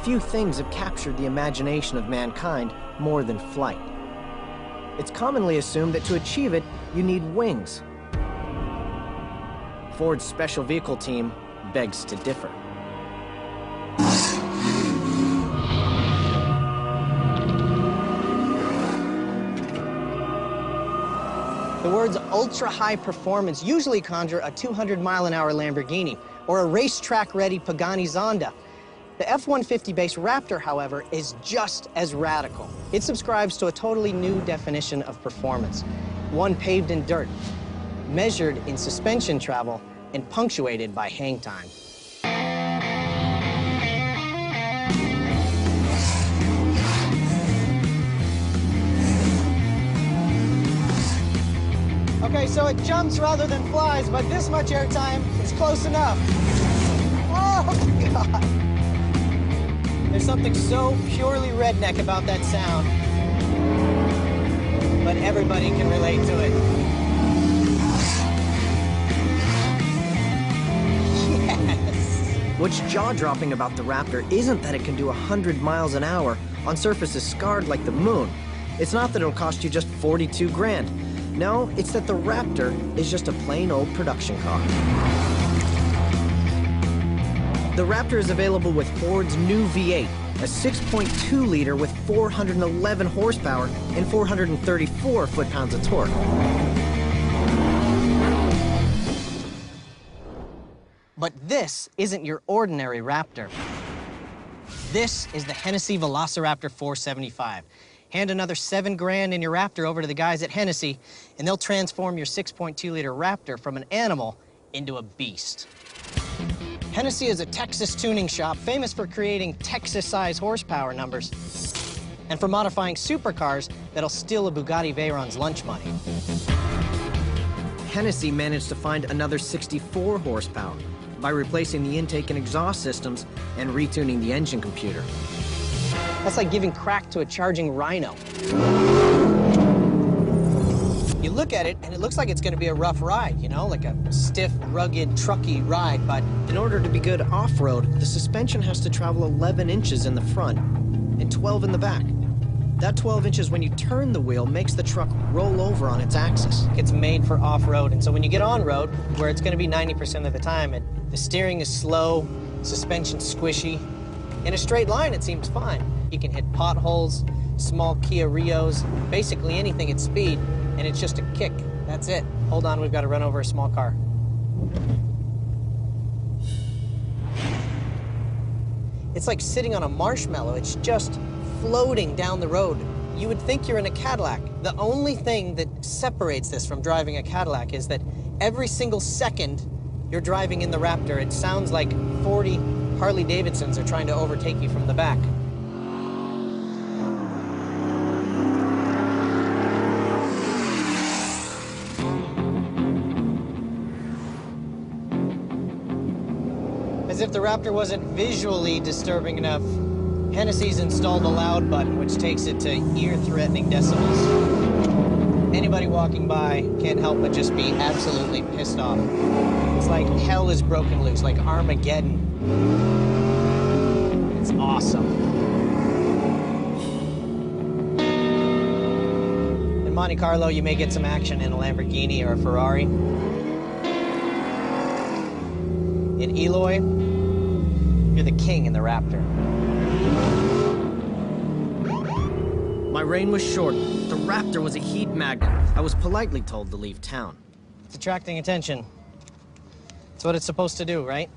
few things have captured the imagination of mankind more than flight. It's commonly assumed that to achieve it, you need wings. Ford's special vehicle team begs to differ. The words ultra-high performance usually conjure a 200-mile-an-hour Lamborghini or a racetrack-ready Pagani Zonda. The F-150-based Raptor, however, is just as radical. It subscribes to a totally new definition of performance, one paved in dirt, measured in suspension travel, and punctuated by hang time. Okay, so it jumps rather than flies, but this much airtime is close enough. Oh, God. There's something so purely redneck about that sound, but everybody can relate to it. Yes! What's jaw-dropping about the Raptor isn't that it can do 100 miles an hour on surfaces scarred like the moon. It's not that it'll cost you just 42 grand. No, it's that the Raptor is just a plain old production car. The Raptor is available with Ford's new V8, a 6.2-liter with 411 horsepower and 434 foot-pounds of torque. But this isn't your ordinary Raptor. This is the Hennessy Velociraptor 475. Hand another 7 grand in your Raptor over to the guys at Hennessy, and they'll transform your 6.2-liter Raptor from an animal into a beast. Hennessy is a Texas tuning shop famous for creating Texas-sized horsepower numbers and for modifying supercars that'll steal a Bugatti Veyron's lunch money. Hennessy managed to find another 64 horsepower by replacing the intake and exhaust systems and retuning the engine computer. That's like giving crack to a charging rhino. You look at it, and it looks like it's going to be a rough ride, you know, like a stiff, rugged, trucky ride, but in order to be good off-road, the suspension has to travel 11 inches in the front and 12 in the back. That 12 inches when you turn the wheel makes the truck roll over on its axis. It's made for off-road, and so when you get on-road, where it's going to be 90% of the time, the steering is slow, suspension squishy. In a straight line, it seems fine. You can hit potholes, small Kia Rios, basically anything at speed, and it's just a kick. That's it. Hold on, we've got to run over a small car. It's like sitting on a marshmallow. It's just floating down the road. You would think you're in a Cadillac. The only thing that separates this from driving a Cadillac is that every single second you're driving in the Raptor, it sounds like 40 Harley Davidsons are trying to overtake you from the back. As if the Raptor wasn't visually disturbing enough, Hennessy's installed a loud button, which takes it to ear-threatening decibels. Anybody walking by can't help but just be absolutely pissed off. It's like hell is broken loose, like Armageddon. It's awesome. In Monte Carlo, you may get some action in a Lamborghini or a Ferrari. In Eloy, you're the king in the Raptor. My reign was short. The Raptor was a heat magnet. I was politely told to leave town. It's attracting attention. It's what it's supposed to do, right?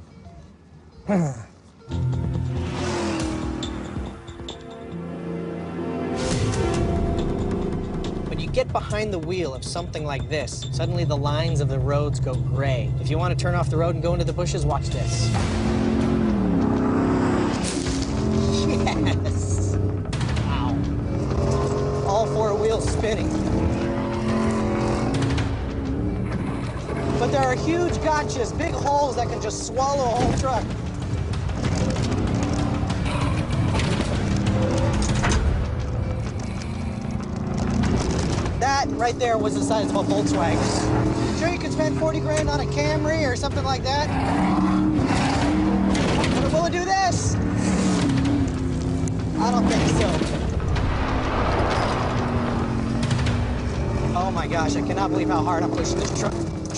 When you get behind the wheel of something like this, suddenly the lines of the roads go gray. If you want to turn off the road and go into the bushes, watch this. Yes! Wow. All four wheels spinning. But there are huge gotchas, big holes that can just swallow a whole truck. That right there was the size of a Volkswagen. Sure you could spend 40 grand on a Camry or something like that? But will it do this? I don't think so. Oh my gosh, I cannot believe how hard I'm pushing this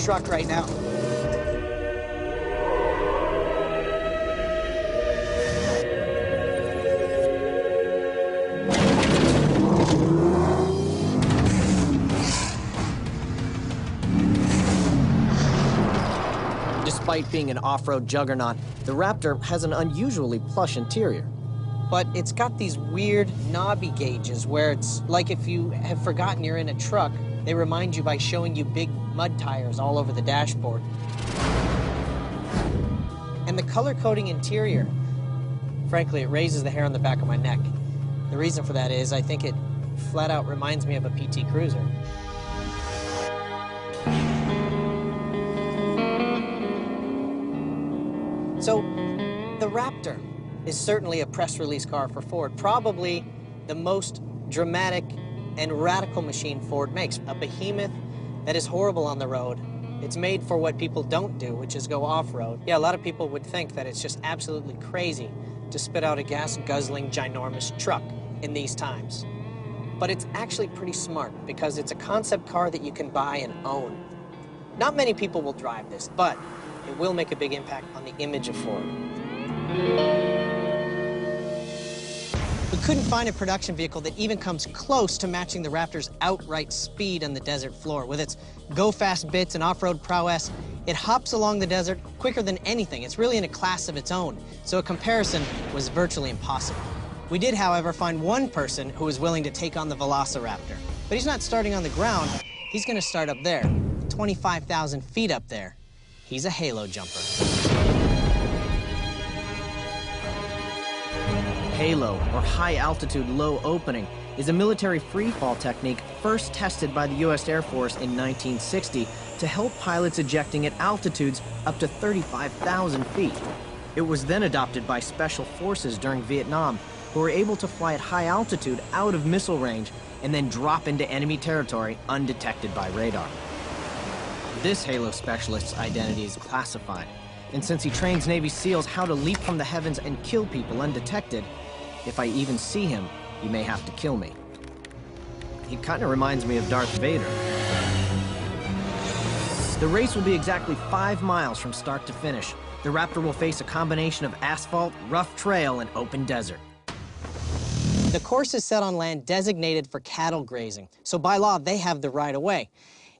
truck right now. Despite being an off-road juggernaut, the Raptor has an unusually plush interior. But it's got these weird knobby gauges where it's like if you have forgotten you're in a truck, they remind you by showing you big mud tires all over the dashboard. And the color-coding interior, frankly, it raises the hair on the back of my neck. The reason for that is I think it flat out reminds me of a PT Cruiser. So, the Raptor is certainly a press release car for Ford, probably the most dramatic and radical machine Ford makes. A behemoth that is horrible on the road. It's made for what people don't do, which is go off-road. Yeah, a lot of people would think that it's just absolutely crazy to spit out a gas-guzzling, ginormous truck in these times. But it's actually pretty smart because it's a concept car that you can buy and own. Not many people will drive this, but it will make a big impact on the image of Ford. We couldn't find a production vehicle that even comes close to matching the Raptor's outright speed on the desert floor. With its go-fast bits and off-road prowess, it hops along the desert quicker than anything. It's really in a class of its own, so a comparison was virtually impossible. We did, however, find one person who was willing to take on the Velociraptor. But he's not starting on the ground. He's going to start up there, 25,000 feet up there. He's a halo jumper. Halo, or high altitude low opening, is a military free-fall technique first tested by the U.S. Air Force in 1960 to help pilots ejecting at altitudes up to 35,000 feet. It was then adopted by special forces during Vietnam, who were able to fly at high altitude out of missile range and then drop into enemy territory undetected by radar. This Halo specialist's identity is classified, and since he trains Navy SEALs how to leap from the heavens and kill people undetected, if I even see him, he may have to kill me. He kind of reminds me of Darth Vader. The race will be exactly 5 miles from start to finish. The Raptor will face a combination of asphalt, rough trail, and open desert. The course is set on land designated for cattle grazing, so by law, they have the right of way.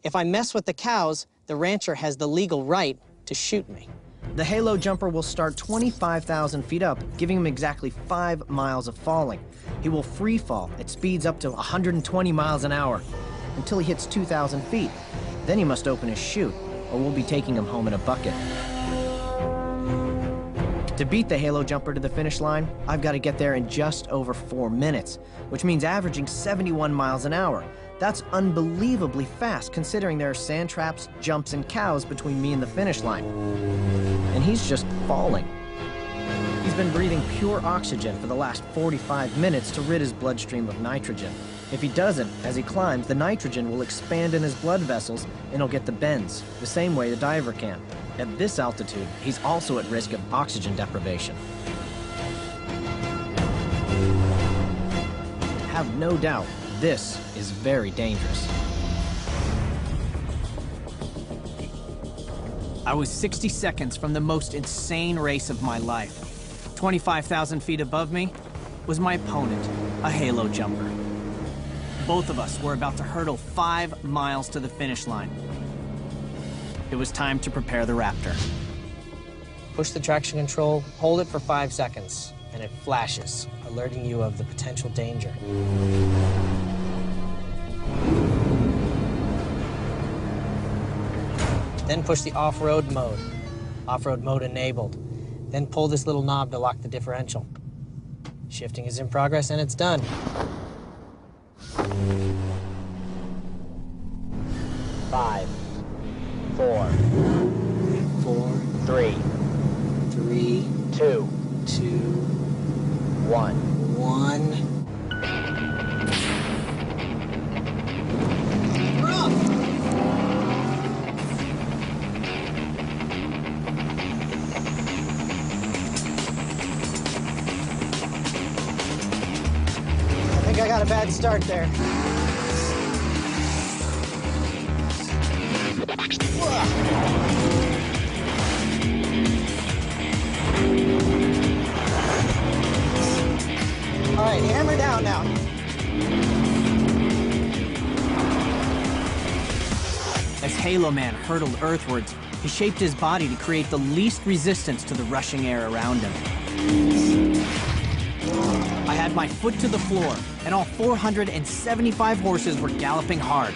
If I mess with the cows, the rancher has the legal right to shoot me. The Halo jumper will start 25,000 feet up, giving him exactly 5 miles of falling. He will free fall at speeds up to 120 miles an hour until he hits 2,000 feet. Then he must open his chute, or we'll be taking him home in a bucket. To beat the Halo jumper to the finish line, I've got to get there in just over 4 minutes, which means averaging 71 miles an hour. That's unbelievably fast, considering there are sand traps, jumps, and cows between me and the finish line. And he's just falling. He's been breathing pure oxygen for the last 45 minutes to rid his bloodstream of nitrogen. If he doesn't, as he climbs, the nitrogen will expand in his blood vessels and he'll get the bends, the same way the diver can. At this altitude, he's also at risk of oxygen deprivation. Have no doubt, this is very dangerous. I was 60 seconds from the most insane race of my life. 25,000 feet above me was my opponent, a Halo jumper. Both of us were about to hurdle 5 miles to the finish line. It was time to prepare the Raptor. Push the traction control, hold it for 5 seconds, and it flashes, alerting you of the potential danger. Then push the off-road mode. Off-road mode enabled. Then pull this little knob to lock the differential. Shifting is in progress, and it's done. 5, 4, 3, 2, 1. I got a bad start there. All right, hammer down now. As Halo Man hurtled earthwards, he shaped his body to create the least resistance to the rushing air around him. I had my foot to the floor, and all 475 horses were galloping hard.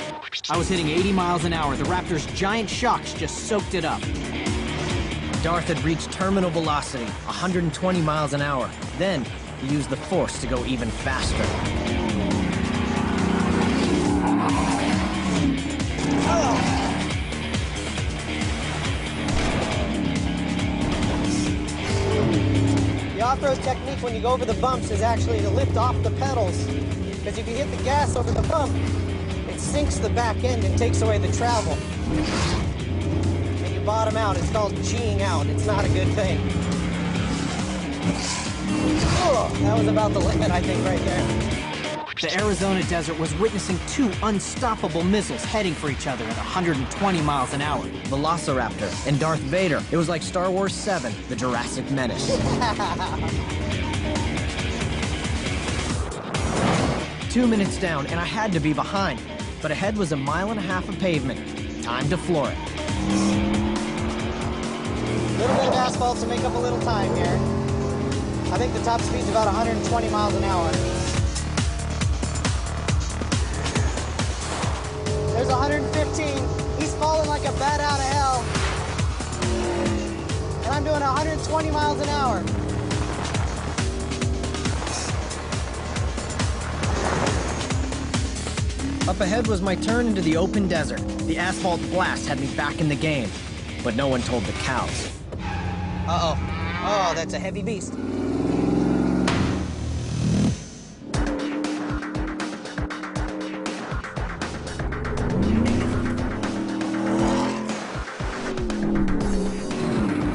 I was hitting 80 miles an hour. The Raptor's giant shocks just soaked it up. Darth had reached terminal velocity, 120 miles an hour. Then, he used the Force to go even faster. The off-road technique when you go over the bumps is actually to lift off the pedals. Because if you hit the gas over the bump, it sinks the back end and takes away the travel. And you bottom out. It's called G'ing out. It's not a good thing. Oh, that was about the limit, I think, right there. The Arizona desert was witnessing two unstoppable missiles heading for each other at 120 miles an hour. Velociraptor and Darth Vader. It was like Star Wars 7, The Jurassic Menace. 2 minutes down, and I had to be behind. But ahead was 1.5 miles of pavement. Time to floor it. A little bit of asphalt to make up a little time here. I think the top speed's about 120 miles an hour. There's 115. He's falling like a bat out of hell. And I'm doing 120 miles an hour. Up ahead was my turn into the open desert. The asphalt blast had me back in the game. But no one told the cows. Uh-oh. Oh, that's a heavy beast.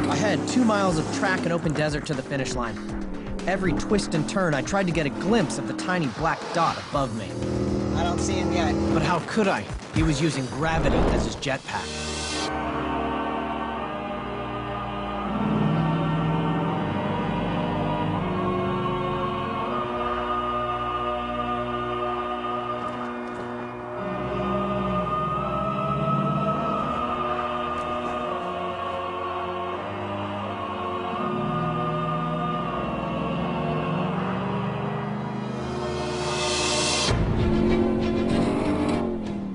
I had 2 miles of track and open desert to the finish line. Every twist and turn, I tried to get a glimpse of the tiny black dot above me. I don't see him yet. But how could I? He was using gravity as his jetpack.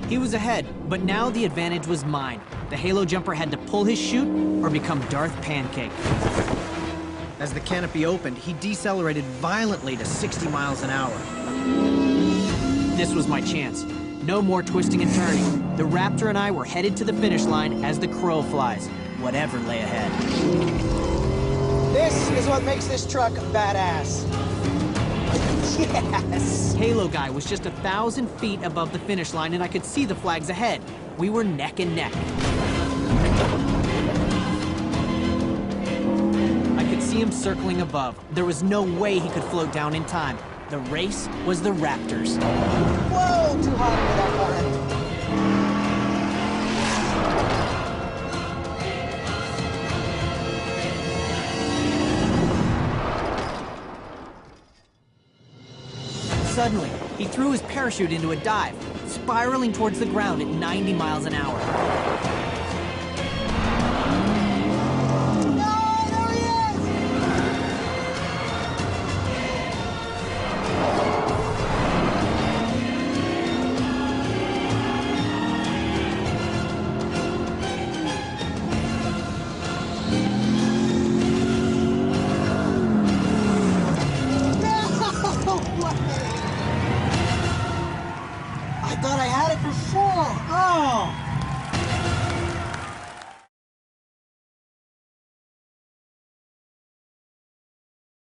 He was ahead, but now the advantage was mine. The Halo Jumper had to pull his chute or become Darth Pancake. As the canopy opened, he decelerated violently to 60 miles an hour. This was my chance. No more twisting and turning. The Raptor and I were headed to the finish line as the crow flies, whatever lay ahead. This is what makes this truck badass. Yes! Halo Guy was just 1,000 feet above the finish line and I could see the flags ahead. We were neck and neck. I could see him circling above. There was no way he could float down in time. The race was the Raptors. Whoa! Too hot into that corner. Suddenly, he threw his parachute into a dive, spiraling towards the ground at 90 miles an hour. No, there he is! No way! I thought I had it before. Oh!